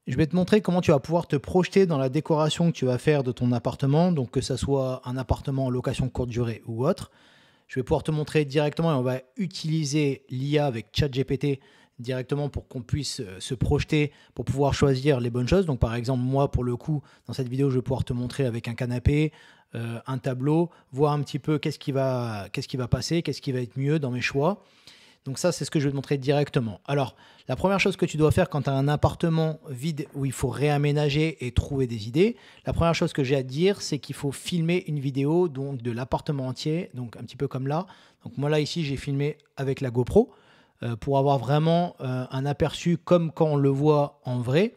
je vais te montrer comment tu vas pouvoir te projeter dans la décoration que tu vas faire de ton appartement, donc que ce soit un appartement en location courte durée ou autre. Je vais pouvoir te montrer directement et on va utiliser l'IA avec ChatGPT directement pour qu'on puisse se projeter pour pouvoir choisir les bonnes choses. Donc par exemple, moi pour le coup, dans cette vidéo, je vais pouvoir te montrer avec un canapé, un tableau, voir un petit peu qu'est-ce qui va passer, qu'est-ce qui va être mieux dans mes choix. Donc ça, c'est ce que je vais te montrer directement. Alors, la première chose que tu dois faire quand tu as un appartement vide où il faut réaménager et trouver des idées, la première chose que j'ai à te dire, c'est qu'il faut filmer une vidéo donc, de l'appartement entier, donc un petit peu comme là. Donc moi là, ici, j'ai filmé avec la GoPro pour avoir vraiment un aperçu comme quand on le voit en vrai.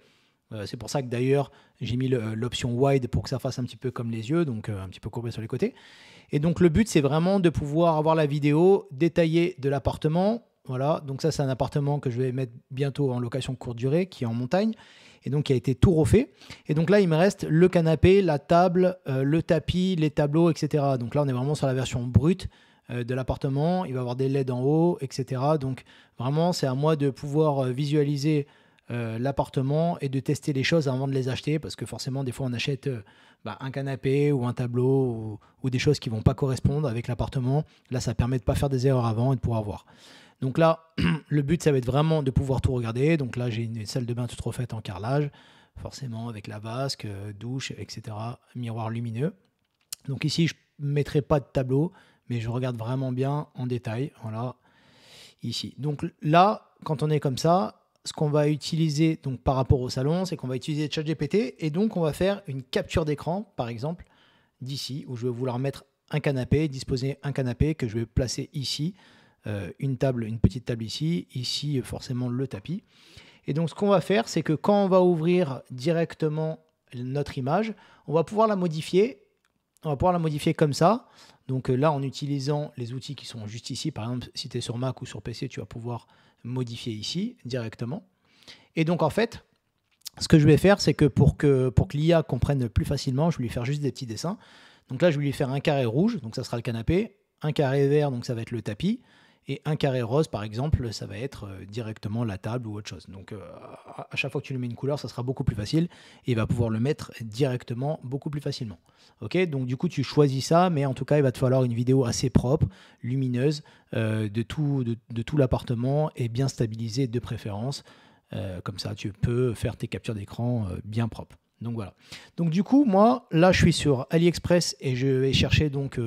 C'est pour ça que d'ailleurs, j'ai mis l'option wide pour que ça fasse un petit peu comme les yeux, donc un petit peu courbé sur les côtés. Et donc le but, c'est vraiment de pouvoir avoir la vidéo détaillée de l'appartement. Voilà, donc ça, c'est un appartement que je vais mettre bientôt en location courte durée, qui est en montagne, et donc qui a été tout refait. Et donc là, il me reste le canapé, la table, le tapis, les tableaux, etc. Donc là, on est vraiment sur la version brute de l'appartement. Il va y avoir des LED en haut, etc. Donc vraiment, c'est à moi de pouvoir visualiser l'appartement et de tester les choses avant de les acheter, parce que forcément, des fois, on achète un canapé ou un tableau ou des choses qui ne vont pas correspondre avec l'appartement. Là, ça permet de ne pas faire des erreurs avant et de pouvoir voir. Donc là, le but, ça va être vraiment de pouvoir tout regarder. Donc là, j'ai une salle de bain toute refaite en carrelage, forcément avec la vasque, douche, etc., miroir lumineux. Donc ici, je ne mettrai pas de tableau, mais je regarde vraiment bien en détail. Voilà, ici. Donc là, quand on est comme ça, ce qu'on va utiliser donc, par rapport au salon, c'est qu'on va utiliser ChatGPT et donc on va faire une capture d'écran, par exemple, d'ici, où je vais vouloir mettre un canapé, disposer un canapé que je vais placer ici, une petite table ici, ici forcément le tapis. Et donc ce qu'on va faire, c'est que quand on va ouvrir directement notre image, on va pouvoir la modifier. On va pouvoir la modifier comme ça. Donc là, en utilisant les outils qui sont juste ici, par exemple, si tu es sur Mac ou sur PC, tu vas pouvoir modifier ici directement. Et donc en fait, ce que je vais faire, c'est que pour que l'IA comprenne plus facilement, je vais lui faire juste des petits dessins. Donc là, je vais lui faire un carré rouge, donc ça sera le canapé, un carré vert, donc ça va être le tapis, et un carré rose, par exemple, ça va être directement la table ou autre chose. Donc à chaque fois que tu lui mets une couleur, ça sera beaucoup plus facile, et il va pouvoir le mettre directement beaucoup plus facilement. Ok, donc du coup, tu choisis ça, mais en tout cas, il va te falloir une vidéo assez propre, lumineuse, de tout l'appartement, et bien stabilisée de préférence. Comme ça, tu peux faire tes captures d'écran bien propres. Donc voilà. Donc du coup, moi, là, je suis sur AliExpress et je vais chercher donc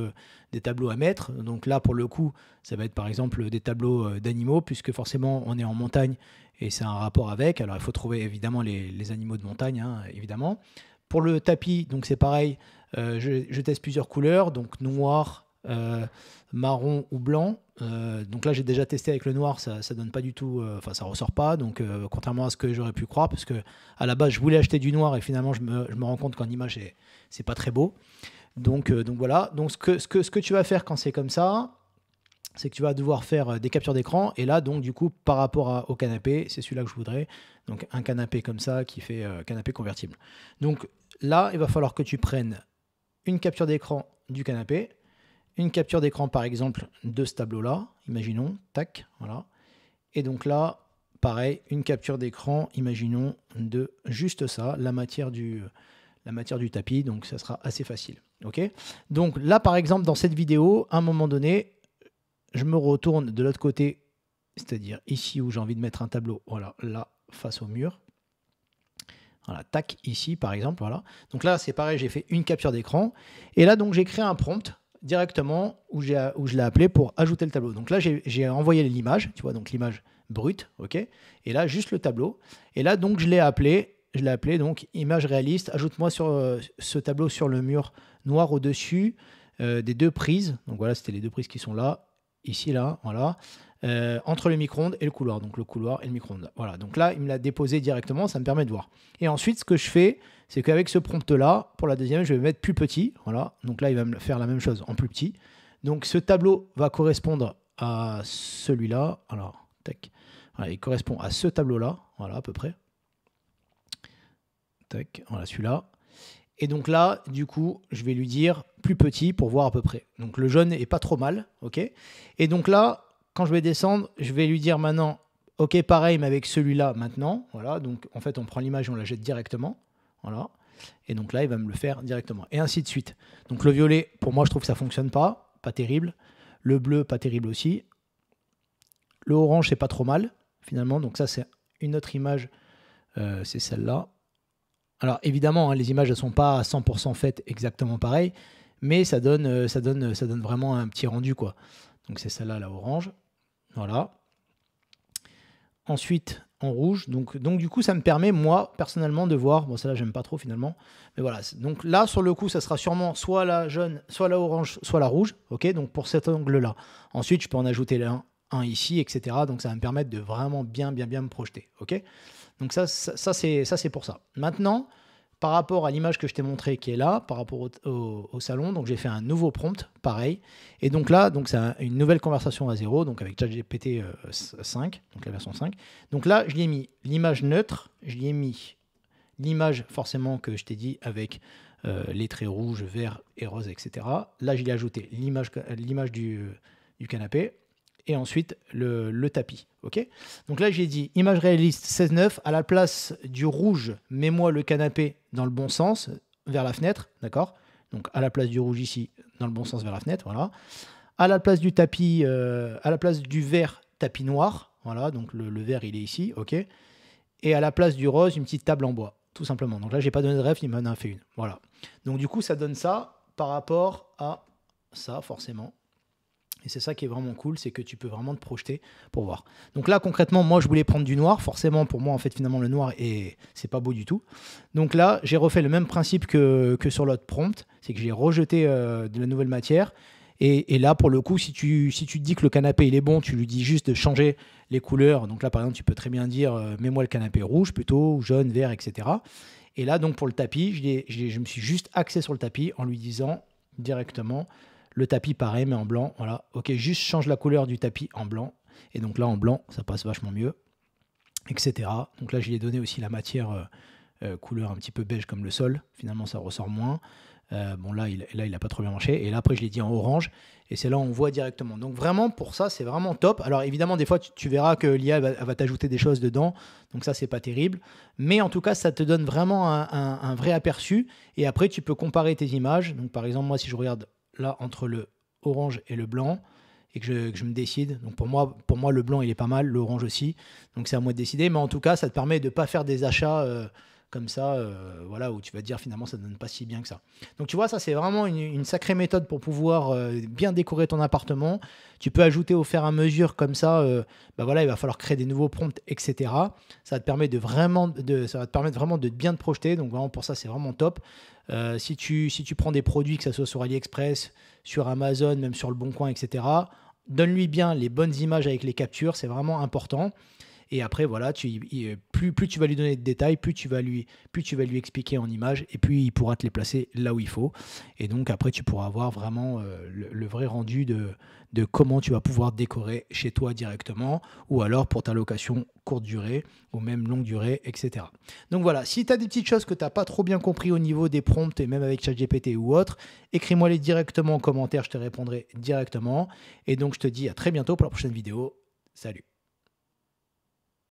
des tableaux à mettre. Donc là, pour le coup, ça va être par exemple des tableaux d'animaux, puisque forcément, on est en montagne et c'est un rapport avec. Alors, il faut trouver évidemment les animaux de montagne, hein, évidemment. Pour le tapis, donc c'est pareil. Je teste plusieurs couleurs, donc noir, marron ou blanc. Donc là, j'ai déjà testé avec le noir, ça donne pas du tout, ça ressort pas. Donc, contrairement à ce que j'aurais pu croire, parce que à la base, je voulais acheter du noir et finalement, je me rends compte qu'en image, c'est pas très beau. Donc voilà. Donc ce que tu vas faire quand c'est comme ça, c'est que tu vas devoir faire des captures d'écran. Et là, donc du coup, par rapport au canapé, c'est celui-là que je voudrais. Donc un canapé comme ça qui fait canapé convertible. Donc là, il va falloir que tu prennes une capture d'écran du canapé. Une capture d'écran, par exemple, de ce tableau-là, imaginons, tac, voilà. Et donc là, pareil, une capture d'écran, imaginons, de juste ça, la matière du tapis, donc ça sera assez facile. Ok. Donc là, par exemple, dans cette vidéo, à un moment donné, je me retourne de l'autre côté, c'est-à-dire ici où j'ai envie de mettre un tableau, voilà, là, face au mur. Voilà, tac, ici, par exemple, voilà. Donc là, c'est pareil, j'ai fait une capture d'écran. Et là, donc, j'ai créé un prompt directement où je l'ai appelé pour ajouter le tableau. Donc là, j'ai envoyé l'image, tu vois, donc l'image brute, ok. Et là, juste le tableau. Et là, donc, je l'ai appelé donc image réaliste. Ajoute-moi sur ce tableau sur le mur noir au-dessus des deux prises. Donc voilà, c'était les deux prises qui sont là, ici, là, voilà. Entre le micro-ondes et le couloir. Donc le couloir et le micro-ondes. Voilà, donc là, il me l'a déposé directement, ça me permet de voir. Et ensuite, ce que je fais, c'est qu'avec ce prompt-là, pour la deuxième, je vais mettre plus petit. Voilà, donc là, il va me faire la même chose en plus petit. Donc ce tableau va correspondre à celui-là. Alors, tac. Voilà, il correspond à ce tableau-là, voilà, à peu près. Tac, voilà, celui-là. Et donc là, du coup, je vais lui dire plus petit pour voir à peu près. Donc le jaune est pas trop mal, ok. Et donc là, quand je vais descendre, je vais lui dire maintenant OK, pareil, mais avec celui-là maintenant. Voilà, donc en fait, on prend l'image et on la jette directement. Voilà. Et donc là, il va me le faire directement. Et ainsi de suite. Donc le violet, pour moi, je trouve que ça ne fonctionne pas. Pas terrible. Le bleu, pas terrible aussi. Le orange, c'est pas trop mal, finalement. Donc ça, c'est une autre image. C'est celle-là. Alors évidemment, hein, les images ne sont pas à 100% faites exactement pareil, mais ça donne vraiment un petit rendu, quoi. Donc c'est celle-là, la orange. Voilà. Ensuite, en rouge. Donc du coup, ça me permet, moi, personnellement, de voir... Bon, celle-là, j'aime pas trop, finalement. Mais voilà. Donc là, sur le coup, ça sera sûrement soit la jaune, soit la orange, soit la rouge. OK, donc pour cet angle-là. Ensuite, je peux en ajouter un ici, etc. Donc ça va me permettre de vraiment bien me projeter. OK. Donc ça c'est pour ça. Maintenant, par rapport à l'image que je t'ai montrée qui est là, par rapport au salon, donc j'ai fait un nouveau prompt, pareil. Et donc là, c'est une nouvelle conversation à 0, donc avec ChatGPT 5, donc la version 5. Donc là, je lui ai mis l'image neutre, je lui ai mis l'image forcément que je t'ai dit avec les traits rouges, verts et roses, etc. Là, je lui ai ajouté l'image du canapé. Et ensuite le tapis. Okay, donc là, j'ai dit image réaliste 16:9. À la place du rouge, mets-moi le canapé dans le bon sens, vers la fenêtre. D'accord. Donc à la place du rouge ici, dans le bon sens vers la fenêtre. Voilà. À la place du tapis, à la place du vert, tapis noir. Voilà. Donc le vert, il est ici. OK. Et à la place du rose, une petite table en bois. Tout simplement. Donc là, j'ai pas donné de ref, il m'en a fait une. Voilà. Donc du coup, ça donne ça par rapport à ça, forcément. Et c'est ça qui est vraiment cool, c'est que tu peux vraiment te projeter pour voir. Donc là, concrètement, moi, je voulais prendre du noir. Forcément, pour moi, en fait, finalement, le noir, c'est pas beau du tout. Donc là, j'ai refait le même principe que sur l'autre prompt. C'est que j'ai rejeté de la nouvelle matière. Et là, pour le coup, si tu te dis que le canapé, il est bon, tu lui dis juste de changer les couleurs. Donc là, par exemple, tu peux très bien dire mets-moi le canapé rouge plutôt, jaune, vert, etc. Et là, donc, pour le tapis, je me suis juste axé sur le tapis en lui disant directement... Le tapis, pareil, mais en blanc. Voilà. OK, juste change la couleur du tapis en blanc. Et donc là, en blanc, ça passe vachement mieux, etc. Donc là, je lui ai donné aussi la matière couleur un petit peu beige comme le sol. Finalement, ça ressort moins. Bon, là, il n'a pas trop bien marché. Et là, après, je l'ai dit en orange. Et c'est là où on voit directement. Donc vraiment, pour ça, c'est vraiment top. Alors évidemment, des fois, tu verras que l'IA va t'ajouter des choses dedans. Donc ça, c'est pas terrible. Mais en tout cas, ça te donne vraiment un vrai aperçu. Et après, tu peux comparer tes images. Donc par exemple, moi, si je regarde là entre le orange et le blanc et que je me décide. Donc pour moi, le blanc, il est pas mal, l'orange aussi. Donc c'est à moi de décider. Mais en tout cas, ça te permet de ne pas faire des achats comme ça, voilà, où tu vas te dire finalement, ça ne donne pas si bien que ça. Donc tu vois, ça, c'est vraiment une sacrée méthode pour pouvoir bien décorer ton appartement. Tu peux ajouter au fur et à mesure comme ça, voilà, il va falloir créer des nouveaux prompts, etc. Ça va te permettre vraiment de bien te projeter. Donc vraiment, pour ça, c'est vraiment top. Si tu prends des produits, que ce soit sur AliExpress, sur Amazon, même sur Le Bon Coin, etc., donne-lui bien les bonnes images avec les captures, c'est vraiment important. Et après, voilà, plus tu vas lui donner de détails, plus tu vas lui expliquer en images, et puis il pourra te les placer là où il faut. Et donc après, tu pourras avoir vraiment le vrai rendu de comment tu vas pouvoir décorer chez toi directement, ou alors pour ta location courte durée, ou même longue durée, etc. Donc voilà, si tu as des petites choses que tu n'as pas trop bien compris au niveau des prompts, et même avec ChatGPT ou autre, écris-moi les directement en commentaire, je te répondrai directement. Et donc je te dis à très bientôt pour la prochaine vidéo. Salut!